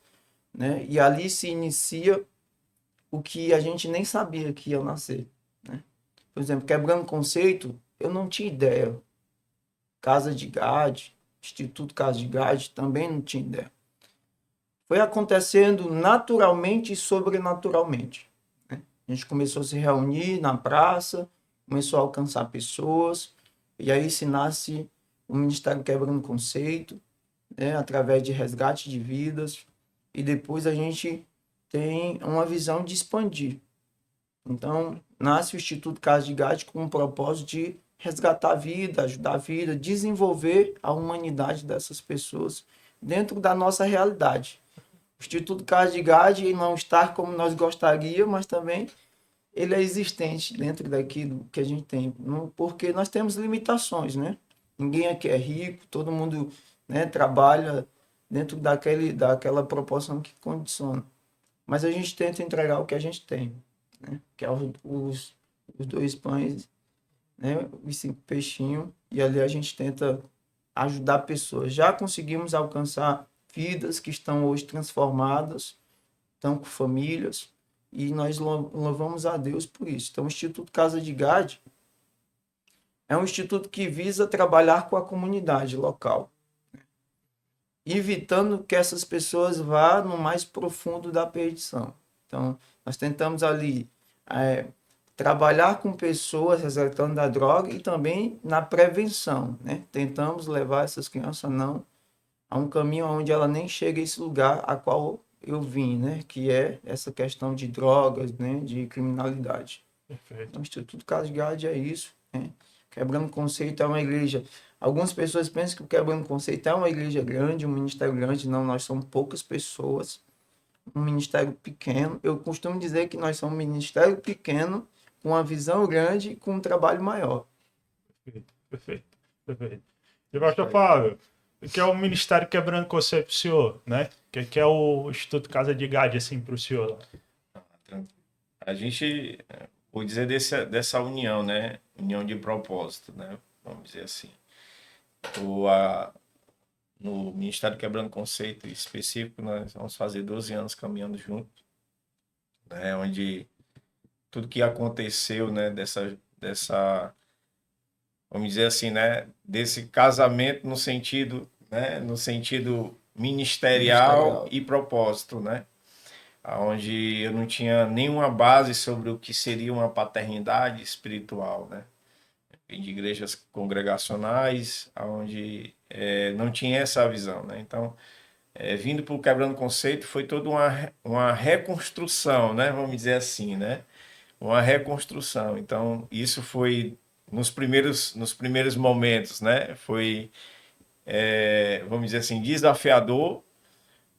né? E ali se inicia o que a gente nem sabia que ia nascer, né? Por exemplo, Quebrando Conceito, eu não tinha ideia. Casa de Gade, Instituto Casa de Gade, também não tinha ideia. Foi acontecendo naturalmente e sobrenaturalmente, né? A gente começou a se reunir na praça, começou a alcançar pessoas, E aí se nasce o Ministério Quebrando Conceito, né, através de resgate de vidas, e depois a gente tem uma visão de expandir. Então, nasce o Instituto Casa de Gade com o propósito de resgatar a vida, ajudar a vida, desenvolver a humanidade dessas pessoas dentro da nossa realidade. O Instituto Casa de Gade não está como nós gostaríamos, mas também ele é existente dentro daquilo que a gente tem, porque nós temos limitações, né? Ninguém aqui é rico, todo mundo, né, trabalha dentro daquela proporção que condiciona. Mas a gente tenta entregar o que a gente tem, né? Que é os 2 pães, né? Os 5 peixinhos, e ali a gente tenta ajudar pessoas. Já conseguimos alcançar vidas que estão hoje transformadas, estão com famílias, e nós louvamos a Deus por isso. Então, o Instituto Casa de Gade é um instituto que visa trabalhar com a comunidade local, evitando que essas pessoas vá no mais profundo da perdição. Então, nós tentamos ali trabalhar com pessoas resgatando da droga e também na prevenção, né? Tentamos levar essas crianças não a um caminho onde ela nem chega a esse lugar a qual eu vim, né? Que é essa questão de drogas, né? De criminalidade. Perfeito. Então, o Instituto Casa de Gade é isso, né? Quebrando Conceito é uma igreja. Algumas pessoas pensam que o Quebrando Conceito é uma igreja grande, um ministério grande. Não, nós somos poucas pessoas, um ministério pequeno. Eu costumo dizer que nós somos um ministério pequeno, com uma visão grande e com um trabalho maior. Perfeito, perfeito, perfeito. E pastor Fábio, o que é o Ministério Quebrando Conceito para o senhor, né? O que é o Instituto Casa de Gade, assim, para o senhor? A gente, vou dizer dessa união, né? União de propósito, né? Vamos dizer assim. No Ministério Quebrando Conceito específico, nós vamos fazer 12 anos caminhando juntos, né? Onde tudo que aconteceu, né? Vamos dizer assim, né? Desse casamento no sentido, né? No sentido ministerial e propósito, né? Onde eu não tinha nenhuma base sobre o que seria uma paternidade espiritual, né? Vim de igrejas congregacionais, onde não tinha essa visão, né? Então, vindo para o Quebrando Conceito, foi toda uma reconstrução, né? Vamos dizer assim, né? Uma reconstrução. Então, isso foi nos primeiros momentos, né? Foi, vamos dizer assim, desafiador.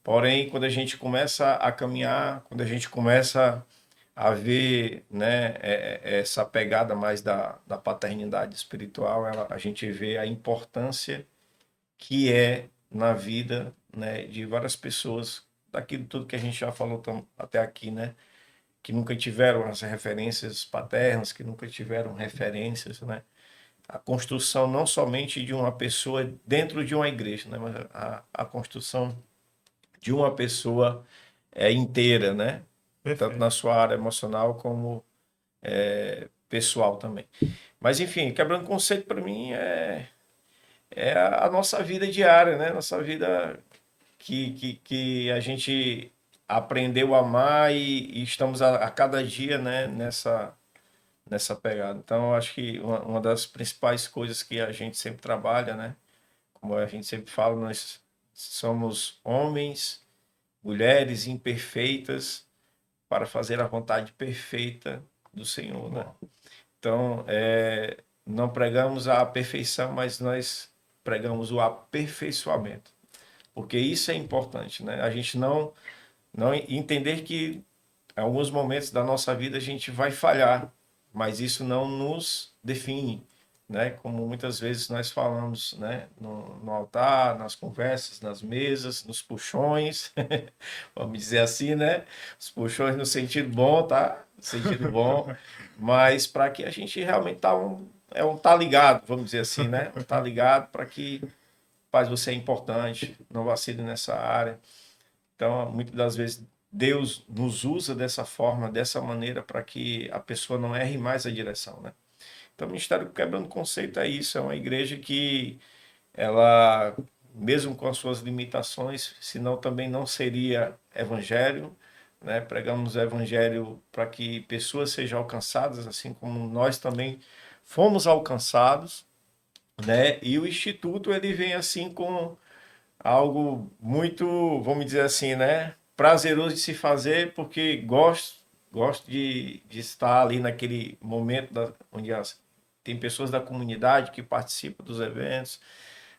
Porém, quando a gente começa a caminhar, quando a gente começa a ver, né, essa pegada mais da paternidade espiritual, a gente vê a importância que é na vida, né, de várias pessoas, daquilo tudo que a gente já falou até aqui, né, que nunca tiveram as referências paternas, que nunca tiveram referências, né, a construção não somente de uma pessoa dentro de uma igreja, né, mas a construção de uma pessoa inteira, né? Perfeito. Tanto na sua área emocional como pessoal também. Mas enfim, Quebrando Conceito para mim é a nossa vida diária, né? Nossa vida que a gente aprendeu a amar e estamos a cada dia, né? Nessa pegada. Então, eu acho que uma das principais coisas que a gente sempre trabalha, né? Como a gente sempre fala, nós somos homens, mulheres imperfeitas para fazer a vontade perfeita do Senhor, né? Então, não pregamos a perfeição, mas nós pregamos o aperfeiçoamento, porque isso é importante, né? A gente não entender que em alguns momentos da nossa vida a gente vai falhar, mas isso não nos define, né? Como muitas vezes nós falamos, né? No altar, nas conversas, nas mesas, nos puxões, vamos dizer assim, né? Os puxões no sentido bom, tá? No sentido bom, mas para que a gente realmente tá ligado, vamos dizer assim, né? Tá ligado para que, paz, você é importante, não vacile nessa área. Então, muitas das vezes Deus nos usa dessa forma, dessa maneira, para que a pessoa não erre mais a direção, né? Então, o Ministério Quebrando Conceito é isso, é uma igreja que ela, mesmo com as suas limitações, senão também não seria evangelho, né? Pregamos o evangelho para que pessoas sejam alcançadas, assim como nós também fomos alcançados, né? E o Instituto, ele vem assim com algo muito, vamos dizer assim, né? Prazeroso de se fazer, porque gosto de estar ali naquele momento onde tem pessoas da comunidade que participam dos eventos,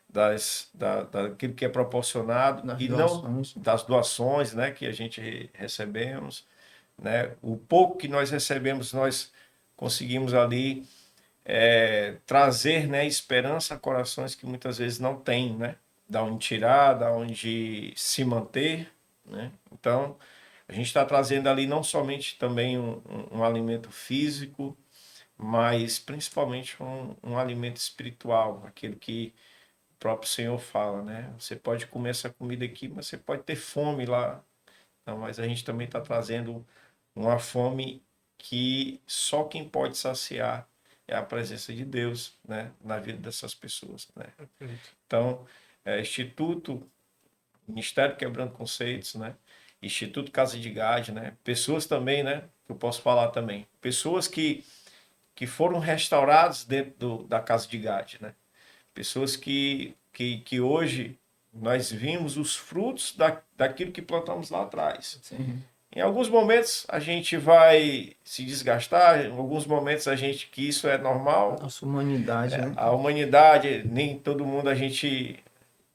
daquilo que é proporcionado, Nas e não doações. das doações, né, que a gente recebemos, né? O pouco que nós recebemos, nós conseguimos ali trazer, né, esperança a corações que muitas vezes não têm, né? Da onde tirar, da onde se manter, né? Então, a gente está trazendo ali não somente também um alimento físico, mas principalmente um alimento espiritual, aquilo que o próprio Senhor fala, né? Você pode comer essa comida aqui, mas você pode ter fome lá. Não, mas a gente também está trazendo uma fome que só quem pode saciar é a presença de Deus, né, na vida dessas pessoas, né? Perfeito. Então, Instituto Ministério Quebrando Conceitos, né? Instituto Casa de Gade, né? Pessoas também, né? Eu posso falar também. Pessoas que foram restauradas dentro da Casa de Gade, né? Pessoas que hoje nós vimos os frutos daquilo que plantamos lá atrás. Sim. Em alguns momentos a gente vai se desgastar, em alguns momentos a gente que isso é normal. Nossa humanidade, né? A humanidade, nem todo mundo a gente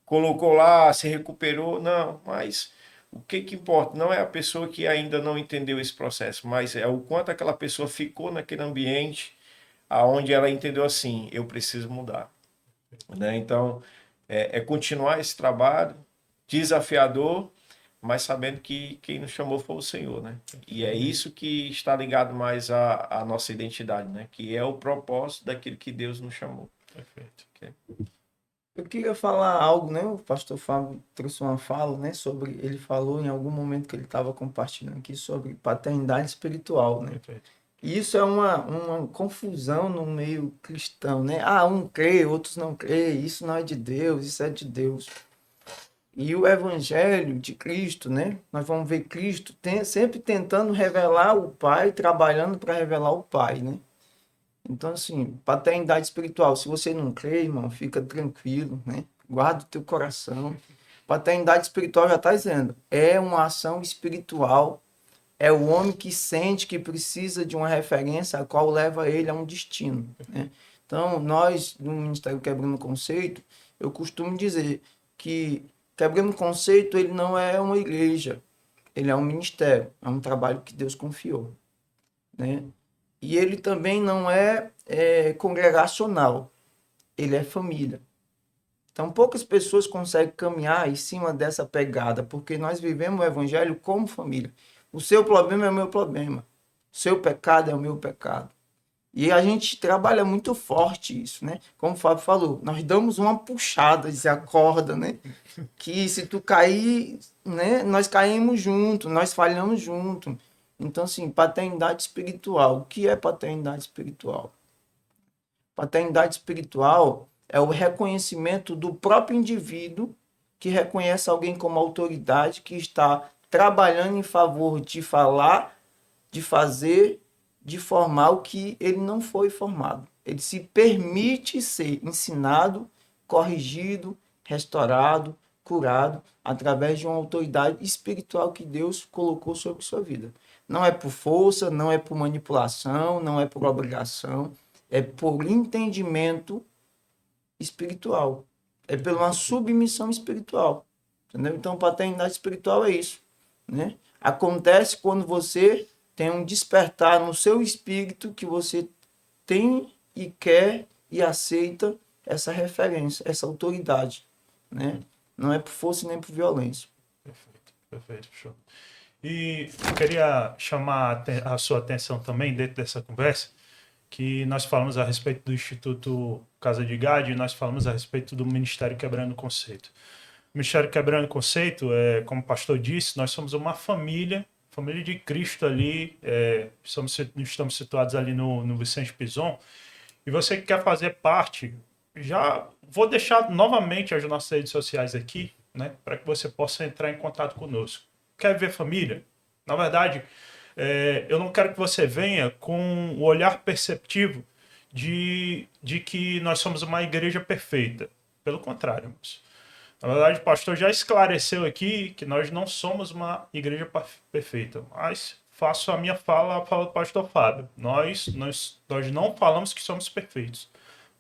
colocou lá, se recuperou, não, mas o que importa não é a pessoa que ainda não entendeu esse processo, mas é o quanto aquela pessoa ficou naquele ambiente aonde ela entendeu assim, eu preciso mudar, né? Então, é continuar esse trabalho desafiador, mas sabendo que quem nos chamou foi o Senhor, né? E é isso que está ligado mais à nossa identidade, né? Que é o propósito daquilo que Deus nos chamou. Perfeito. Ok? Eu queria falar algo, né? O pastor Fábio trouxe uma fala, né? Ele falou em algum momento que ele estava compartilhando aqui sobre paternidade espiritual, né? Perfeito. E isso é uma confusão no meio cristão, né? Ah, um crê, outros não crê, isso não é de Deus, isso é de Deus. E o evangelho de Cristo, né? Nós vamos ver Cristo sempre tentando revelar o Pai, trabalhando para revelar o Pai, né? Então, assim, paternidade espiritual, se você não crê, irmão, fica tranquilo, né? Guarda o teu coração. Paternidade espiritual já está dizendo, é uma ação espiritual, é o homem que sente que precisa de uma referência a qual leva ele a um destino, né? Então, nós, no Ministério Quebrando Conceito, eu costumo dizer que Quebrando Conceito, ele não é uma igreja, ele é um ministério, é um trabalho que Deus confiou, né? E ele também não é congregacional, ele é família. Então, poucas pessoas conseguem caminhar em cima dessa pegada, porque nós vivemos o evangelho como família. O seu problema é o meu problema. O seu pecado é o meu pecado. E a gente trabalha muito forte isso, né? Como o Fábio falou, nós damos uma puxada, dizer a corda, né? Que se tu cair, né? Nós caímos junto, nós falhamos junto. Então, assim, paternidade espiritual. O que é paternidade espiritual? Paternidade espiritual é o reconhecimento do próprio indivíduo que reconhece alguém como autoridade, que está trabalhando em favor de falar, de fazer, de formar o que ele não foi formado. Ele se permite ser ensinado, corrigido, restaurado, curado, através de uma autoridade espiritual que Deus colocou sobre sua vida. Não é por força, não é por manipulação, não é por obrigação, é por entendimento espiritual. É por uma submissão espiritual. Entendeu? Então, paternidade espiritual é isso, né? Acontece quando você tem um despertar no seu espírito que você tem e quer e aceita essa referência, essa autoridade, né? Não é por força nem por violência. Perfeito, perfeito, show. E eu queria chamar a sua atenção também dentro dessa conversa, que nós falamos a respeito do Instituto Casa de Gade e nós falamos a respeito do Ministério Quebrando Conceito. O Ministério Quebrando Conceito, como o pastor disse, nós somos uma família de Cristo ali, estamos situados ali no Vicente Pison, e você que quer fazer parte, já vou deixar novamente as nossas redes sociais aqui, né, para que você possa entrar em contato conosco. Quer ver família? Na verdade, eu não quero que você venha com o olhar perceptivo de que nós somos uma igreja perfeita. Pelo contrário, irmãos. Na verdade, o pastor já esclareceu aqui que nós não somos uma igreja perfeita, mas faço a minha fala, a fala do pastor Fábio. Nós não falamos que somos perfeitos,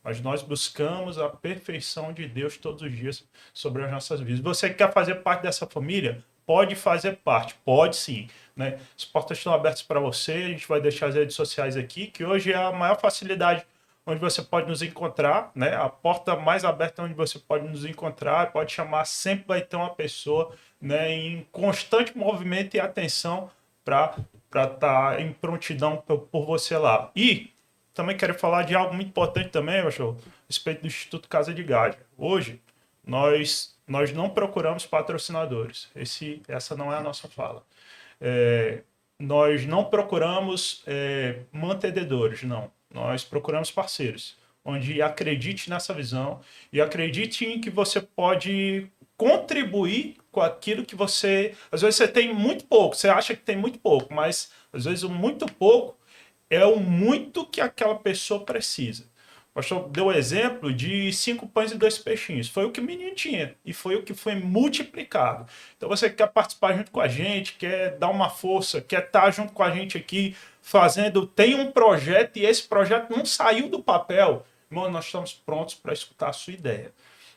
mas nós buscamos a perfeição de Deus todos os dias sobre as nossas vidas. Você que quer fazer parte dessa família, pode fazer parte, pode sim. Né? As portas estão abertas para você, a gente vai deixar as redes sociais aqui, que hoje é a maior facilidade onde você pode nos encontrar, né? A porta mais aberta onde você pode nos encontrar, pode chamar, sempre vai ter uma pessoa, né, em constante movimento e atenção para estar em prontidão por você lá. E também quero falar de algo muito importante também, a respeito do Instituto Casa de Gádia. Hoje, nós não procuramos patrocinadores. Essa não é a nossa fala. Nós não procuramos mantenedores, não. Nós procuramos parceiros, onde acredite nessa visão e acredite em que você pode contribuir com aquilo que você... Às vezes você tem muito pouco, você acha que tem muito pouco, mas às vezes o muito pouco é o muito que aquela pessoa precisa. O pastor deu o exemplo de 5 pães e 2 peixinhos. Foi o que o menino tinha e foi o que foi multiplicado. Então você quer participar junto com a gente, quer dar uma força, quer estar junto com a gente aqui fazendo... Tem um projeto e esse projeto não saiu do papel. Irmão, nós estamos prontos para escutar a sua ideia.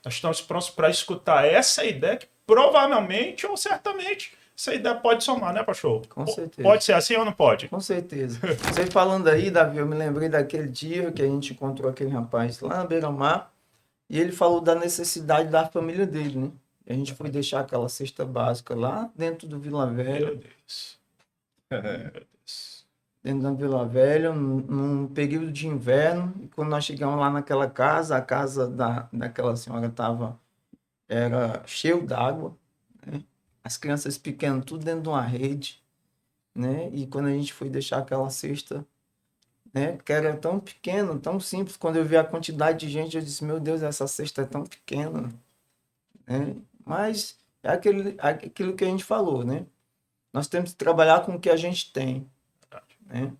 Nós estamos prontos para escutar essa ideia que provavelmente ou certamente essa ideia pode somar, né, pastor? Com certeza. Pode ser assim ou não pode? Com certeza. Você falando aí, Davi, eu me lembrei daquele dia que a gente encontrou aquele rapaz lá na beira-mar e ele falou da necessidade da família dele, né? E a gente foi deixar aquela cesta básica lá dentro do Vila Velha. Meu Deus. Meu Deus. Dentro da Vila Velha, num período de inverno. E quando nós chegamos lá naquela casa, a casa daquela senhora era cheio d'água, né? As crianças pequenas tudo dentro de uma rede, né? E quando a gente foi deixar aquela cesta, né, que era tão pequeno, tão simples, quando eu vi a quantidade de gente, eu disse, meu Deus, essa cesta é tão pequena, né? Mas é aquilo que a gente falou, né? Nós temos que trabalhar com o que a gente tem, né?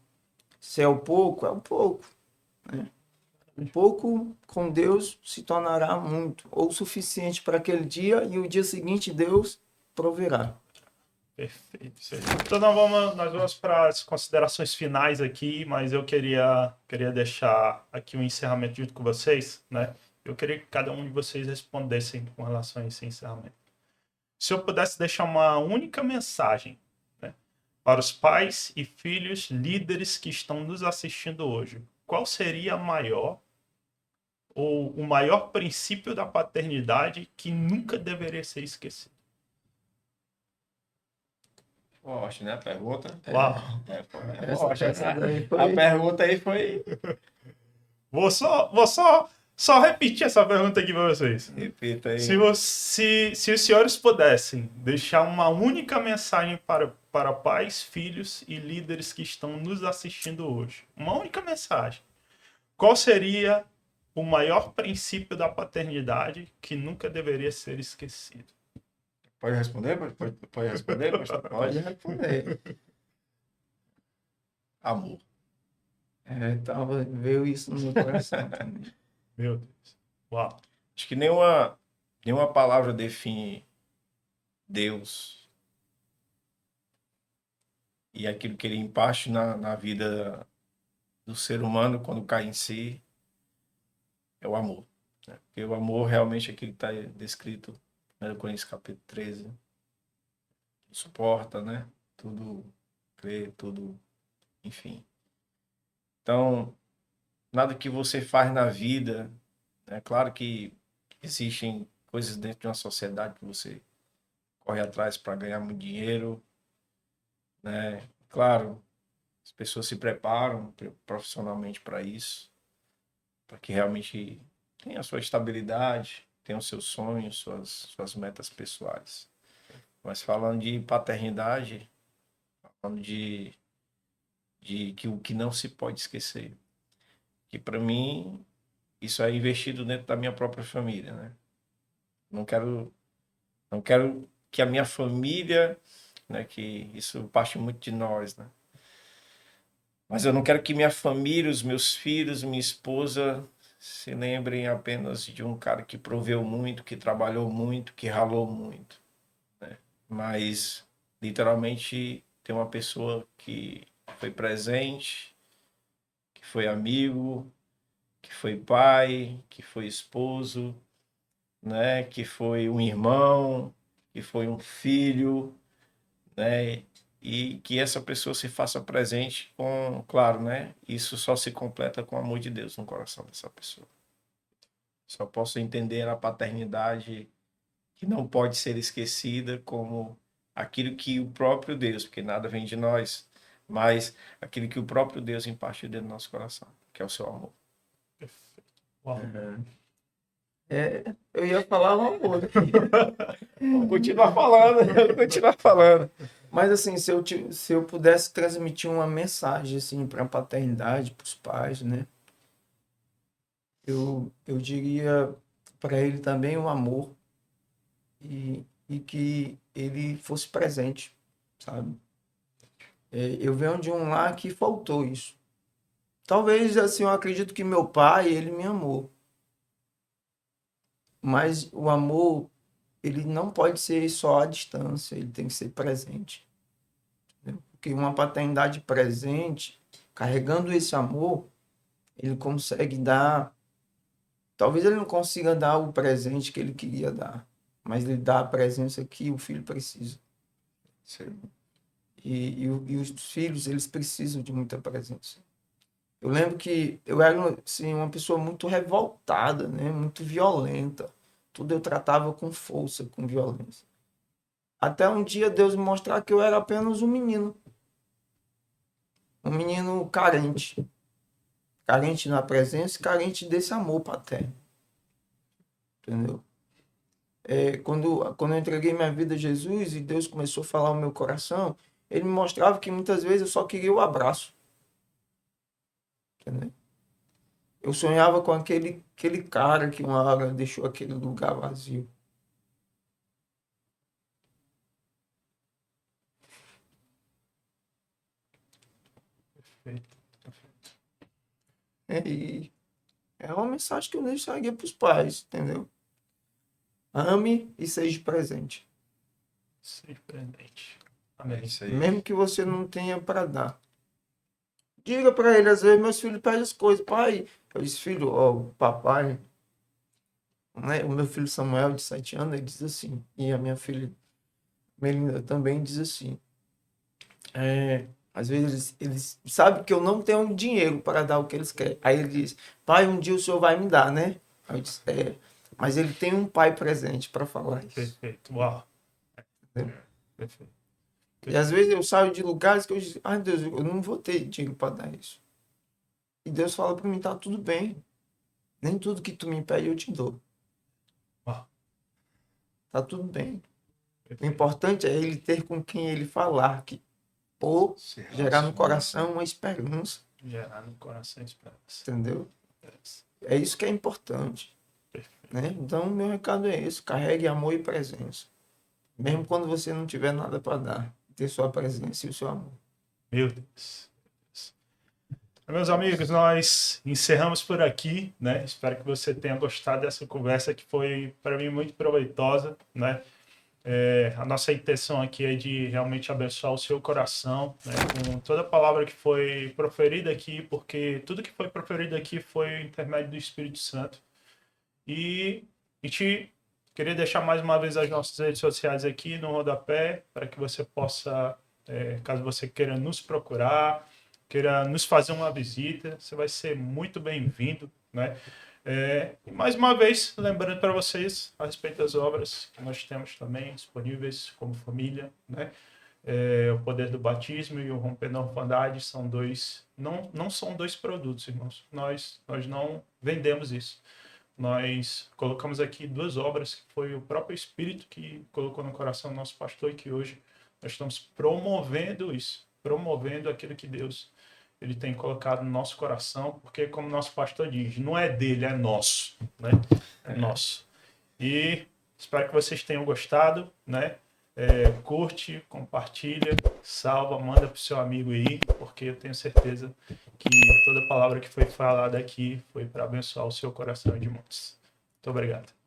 Se é o pouco, é o pouco, né? Um pouco com Deus se tornará muito, ou suficiente para aquele dia, e o dia seguinte Deus proverá. Perfeito. Então nós vamos para as considerações finais aqui, mas eu queria deixar aqui um encerramento junto com vocês, né? Eu queria que cada um de vocês respondessem com relação a esse encerramento. Se eu pudesse deixar uma única mensagem, né, para os pais e filhos líderes que estão nos assistindo hoje, qual seria a maior ou o maior princípio da paternidade que nunca deveria ser esquecido? Forte, né? A pergunta. Uau! Forte, Essa né? daí A pergunta aí foi... Vou só repetir essa pergunta aqui para vocês. Repita aí. Se os senhores pudessem deixar uma única mensagem para pais, filhos e líderes que estão nos assistindo hoje, uma única mensagem, qual seria o maior princípio da paternidade que nunca deveria ser esquecido? Pode responder? Pode responder? pode responder. Amor. Veio isso no meu coração também. Meu Deus. Uau. Acho que nenhuma palavra define Deus e aquilo que ele imparte na vida do ser humano quando cai em si é o amor. Né? Porque o amor realmente é aquilo que está descrito em 1 Coríntios capítulo 13. Suporta, né? Tudo crê, tudo, enfim. Então, nada que você faz na vida, é claro que existem coisas dentro de uma sociedade que você corre atrás para ganhar muito dinheiro, né? Claro, as pessoas se preparam profissionalmente para isso, para que realmente tenha a sua estabilidade, tenha os seus sonhos, suas metas pessoais. Mas falando de paternidade, falando de que o que não se pode esquecer, que para mim isso é investido dentro da minha própria família, né? Não quero que a minha família, né, que isso parte muito de nós, né? Mas eu não quero que minha família, os meus filhos, minha esposa se lembrem apenas de um cara que proveu muito, que trabalhou muito, que ralou muito. Mas, literalmente, tem uma pessoa que foi presente, que foi amigo, que foi pai, que foi esposo, né? Que foi um irmão, que foi um filho, né? E que essa pessoa se faça presente com, claro, né? Isso só se completa com o amor de Deus no coração dessa pessoa. Só posso entender a paternidade que não pode ser esquecida como aquilo que o próprio Deus, porque nada vem de nós, mas aquilo que o próprio Deus impartiu dentro do nosso coração, que é o seu amor. Uau. Eu ia falar um amor. Vou continuar falando, vou continuar falando. Mas assim, se eu pudesse transmitir uma mensagem assim para a paternidade, para os pais, né? Eu diria para ele também o amor e que ele fosse presente, sabe? Eu venho de um lar que faltou isso. Talvez assim, eu acredito que meu pai, ele me amou, mas o amor, ele não pode ser só à distância, ele tem que ser presente, né? Porque uma paternidade presente, carregando esse amor, ele consegue dar. Talvez ele não consiga dar o presente que ele queria dar, mas ele dá a presença que o filho precisa. Sim. E os filhos, eles precisam de muita presença. Eu lembro que eu era assim, uma pessoa muito revoltada, né? Muito violenta. Tudo eu tratava com força, com violência. Até um dia Deus me mostrar que eu era apenas um menino carente. Carente na presença e carente desse amor paterno. Entendeu? Quando eu entreguei minha vida a Jesus e Deus começou a falar no meu coração, ele me mostrava que muitas vezes eu só queria o abraço. Entendeu? Eu sonhava com aquele cara que uma hora deixou aquele lugar vazio. Perfeito. E é uma mensagem que eu deixaria para os pais, entendeu? Ame e seja presente. Seja presente. É Amém. isso aí. Mesmo que você não tenha para dar. Diga para ele, às vezes meus filhos pedem as coisas. Pai, eu disse, filho, ó, o papai, né? O meu filho Samuel, de 7 anos, ele diz assim. E a minha filha Melinda também diz assim. Às vezes eles sabem que eu não tenho dinheiro para dar o que eles querem. Aí ele diz, pai, um dia o senhor vai me dar, né? Aí eu disse, mas ele tem um pai presente para falar isso. Perfeito. Uau. Entendeu? Perfeito. E às vezes eu saio de lugares que eu digo, ai Deus, eu não vou ter dinheiro para dar isso. E Deus fala para mim, tá tudo bem. Nem tudo que tu me pede eu te dou. Uau. Tá tudo bem. O Perfeito. importante é ele ter com quem ele falar, ou Se gerar no relaciona. coração uma esperança, Gerar no coração esperança. entendeu? É isso que é importante, né? Então, meu recado é esse, carregue amor e presença. Mesmo quando você não tiver nada para dar, ter sua presença e o seu amor. Meu Deus. Meus amigos, nós encerramos por aqui, né? Espero que você tenha gostado dessa conversa que foi, para mim, muito proveitosa, né? A nossa intenção aqui é de realmente abençoar o seu coração, né? Com toda a palavra que foi proferida aqui, porque tudo que foi proferido aqui foi intermédio do Espírito Santo. E a gente queria deixar mais uma vez as nossas redes sociais aqui no rodapé, para que você possa, caso você queira nos procurar, queira nos fazer uma visita, você vai ser muito bem-vindo, né? E mais uma vez, lembrando para vocês a respeito das obras que nós temos também disponíveis como família, né? O Poder do Batismo e o Romper da Orfandade são não são dois produtos, irmãos. Nós não vendemos isso. Nós colocamos aqui duas obras que foi o próprio Espírito que colocou no coração do nosso pastor e que hoje nós estamos promovendo isso, promovendo aquilo que Deus ele tem colocado no nosso coração, porque como nosso pastor diz, não é dele, é nosso, né? É nosso. E espero que vocês tenham gostado, né? curte, compartilha, salva, manda para o seu amigo aí, porque eu tenho certeza que toda palavra que foi falada aqui foi para abençoar o seu coração e de muitos. Muito obrigado.